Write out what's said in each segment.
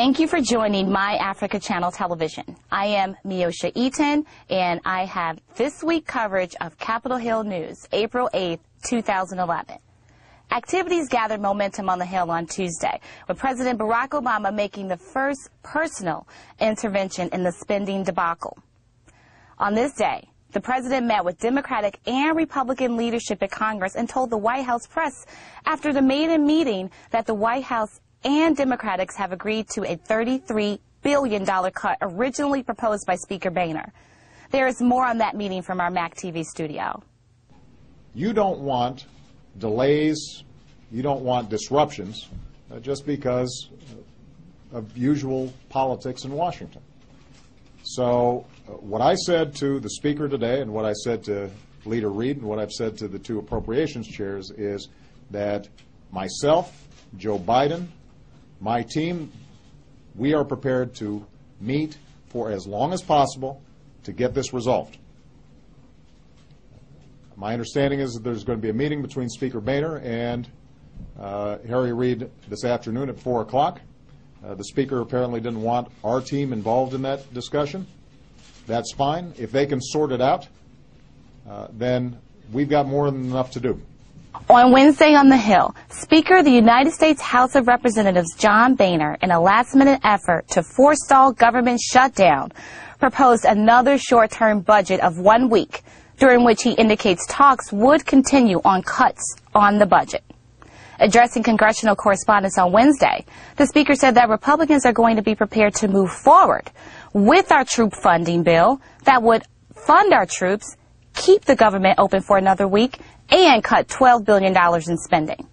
Thank you for joining My Africa Channel Television. I am Miosha Eaton, and I have this week coverage of Capitol Hill News, April 8th, 2011. Activities gathered momentum on the Hill on Tuesday, with President Barack Obama making the first personal intervention in the spending debacle. On this day, the president met with Democratic and Republican leadership at Congress and told the White House press after the maiden meeting that the White House and Democrats have agreed to a $33 billion cut originally proposed by Speaker Boehner. There is more on that meeting from our Mactv studio. You don't want delays, you don't want disruptions just because of usual politics in Washington. So what I said to the Speaker today and what I said to Leader Reid and what I've said to the two appropriations chairs is that myself, Joe Biden, my team, we are prepared to meet for as long as possible to get this resolved. My understanding is that there's going to be a meeting between Speaker Boehner and Harry Reid this afternoon at 4 o'clock. The Speaker apparently didn't want our team involved in that discussion. That's fine. If they can sort it out, then we've got more than enough to do. On Wednesday on the Hill, Speaker of the United States House of Representatives John Boehner, in a last-minute effort to forestall government shutdown, proposed another short-term budget of 1 week, during which he indicates talks would continue on cuts on the budget. Addressing congressional correspondents on Wednesday, the Speaker said that Republicans are going to be prepared to move forward with our troop funding bill that would fund our troops, keep the government open for another week, and cut $12 billion in spending.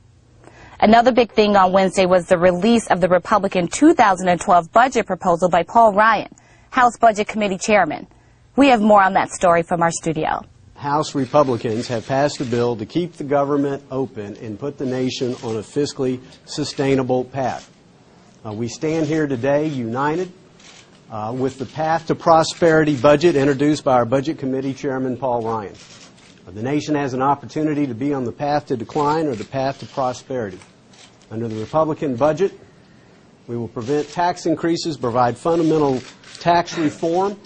Another big thing on Wednesday was the release of the Republican 2012 budget proposal by Paul Ryan, House Budget Committee Chairman. We have more on that story from our studio. House Republicans have passed a bill to keep the government open and put the nation on a fiscally sustainable path. We stand here today united with the Path to Prosperity budget introduced by our Budget Committee Chairman Paul Ryan. The nation has an opportunity to be on the path to decline or the path to prosperity. Under the Republican budget, we will prevent tax increases, provide fundamental tax reform,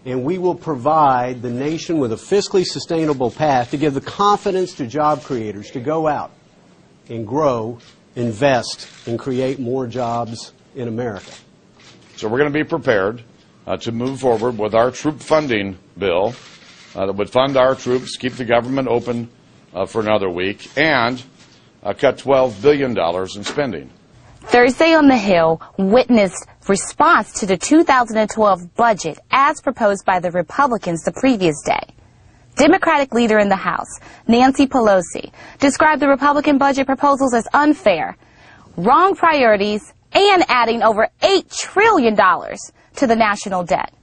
and we will provide the nation with a fiscally sustainable path to give the confidence to job creators to go out and grow, invest, and create more jobs in America. So we're going to be prepared to move forward with our troop funding bill that would fund our troops, keep the government open for another week, and cut $12 billion in spending. Thursday on the Hill witnessed response to the 2012 budget as proposed by the Republicans the previous day. Democratic leader in the House, Nancy Pelosi, described the Republican budget proposals as unfair, wrong priorities, and adding over $8 trillion to the national debt.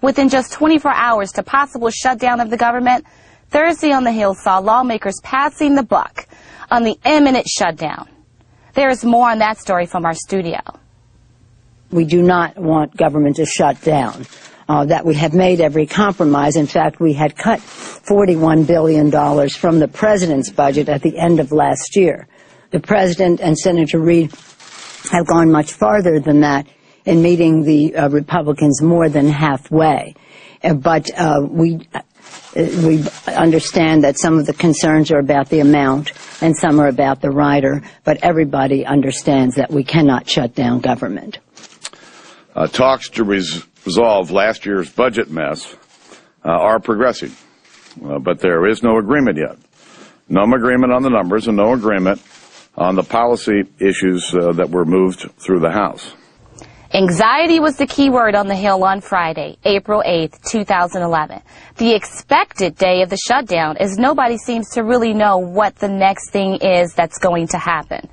Within just 24 hours to possible shutdown of the government, Thursday on the Hill saw lawmakers passing the buck on the imminent shutdown. There is more on that story from our studio. We do not want government to shut down. That we have made every compromise. In fact, we had cut $41 billion from the president's budget at the end of last year. The president and Senator Reid have gone much farther than that in meeting the Republicans more than halfway. But we understand that some of the concerns are about the amount and some are about the rider, but everybody understands that we cannot shut down government. Talks to resolve last year's budget mess are progressing, but there is no agreement yet. No agreement on the numbers and no agreement on the policy issues that were moved through the House. Anxiety was the key word on the Hill on Friday, April 8th, 2011. The expected day of the shutdown, as nobody seems to really know what the next thing is that's going to happen.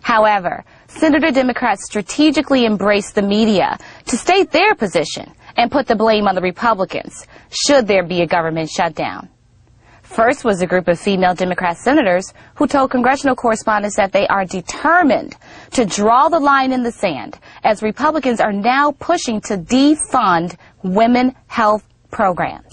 However, Senator Democrats strategically embraced the media to state their position and put the blame on the Republicans, should there be a government shutdown. First was a group of female Democrat senators who told congressional correspondents that they are determined to draw the line in the sand, as Republicans are now pushing to defund women health programs.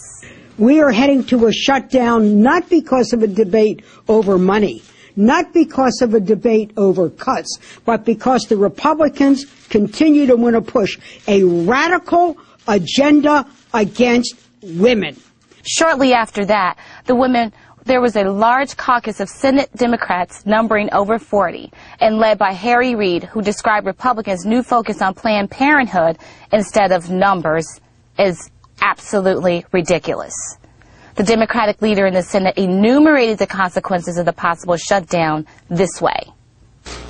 We are heading to a shutdown not because of a debate over money, not because of a debate over cuts, but because the Republicans continue to want to push a radical agenda against women. Shortly after that, there was a large caucus of Senate Democrats numbering over 40 and led by Harry Reid, who described Republicans' new focus on Planned Parenthood instead of numbers as absolutely ridiculous. The Democratic leader in the Senate enumerated the consequences of the possible shutdown this way.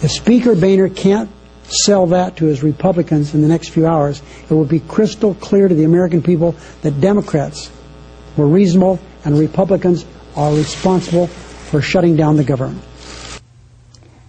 If Speaker Boehner can't sell that to his Republicans in the next few hours, it will be crystal clear to the American people that Democrats were reasonable and Republicans are responsible for shutting down the government.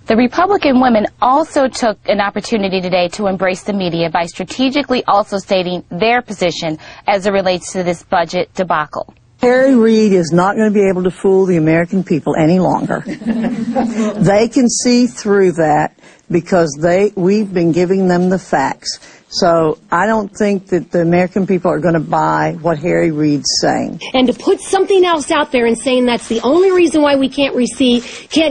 The Republican women also took an opportunity today to embrace the media by strategically also stating their position as it relates to this budget debacle. Harry Reid is not going to be able to fool the American people any longer. They can see through that because we've been giving them the facts. So I don't think that the American people are going to buy what Harry Reid's saying. And to put something else out there and saying that's the only reason why we can't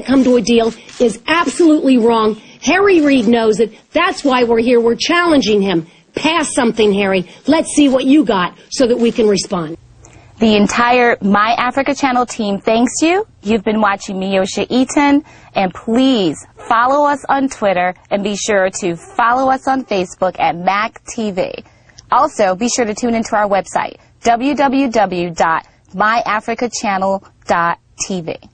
come to a deal is absolutely wrong. Harry Reid knows it. That's why we're here. We're challenging him. Pass something, Harry. Let's see what you got so that we can respond. The entire My Africa Channel team thanks you. You've been watching Miyosha Eaton, and please follow us on Twitter and be sure to follow us on Facebook at Mactv. Also, be sure to tune into our website, www.myafricachannel.tv.